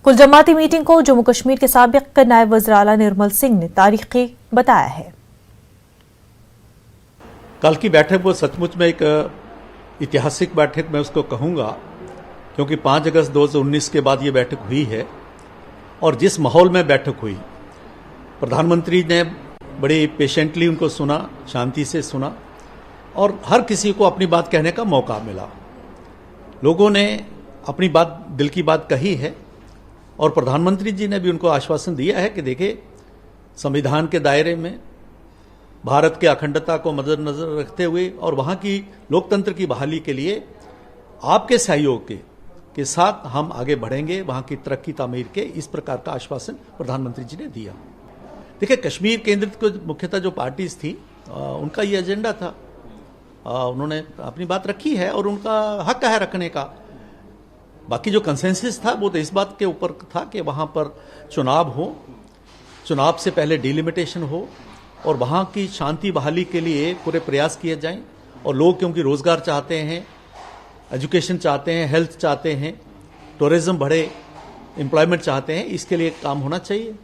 कुल जमाती मीटिंग को जम्मू कश्मीर के साबिक नायब वज़ीर आला निर्मल सिंह ने तारीखी बताया है। कल की बैठक वो सचमुच में एक ऐतिहासिक बैठक मैं उसको कहूंगा, क्योंकि 5 अगस्त 2019 के बाद ये बैठक हुई है और जिस माहौल में बैठक हुई, प्रधानमंत्री ने बड़े पेशेंटली उनको सुना, शांति से सुना और हर किसी को अपनी बात कहने का मौका मिला। लोगों ने अपनी बात, दिल की बात कही है और प्रधानमंत्री जी ने भी उनको आश्वासन दिया है कि देखिए, संविधान के दायरे में भारत के अखंडता को मद्देनजर रखते हुए और वहां की लोकतंत्र की बहाली के लिए आपके सहयोग के साथ हम आगे बढ़ेंगे, वहां की तरक्की तामीर के, इस प्रकार का आश्वासन प्रधानमंत्री जी ने दिया। देखिए, कश्मीर केंद्रित मुख्यतः जो पार्टीज थी उनका ये एजेंडा था, उन्होंने अपनी बात रखी है और उनका हक है रखने का। बाकी जो कंसेंसस था वो तो इस बात के ऊपर था कि वहां पर चुनाव हो, चुनाव से पहले डिलिमिटेशन हो और वहां की शांति बहाली के लिए पूरे प्रयास किए जाएं और लोग क्योंकि रोजगार चाहते हैं, एजुकेशन चाहते हैं, हेल्थ चाहते हैं, टूरिज्म बढ़े, एम्प्लॉयमेंट चाहते हैं, इसके लिए काम होना चाहिए।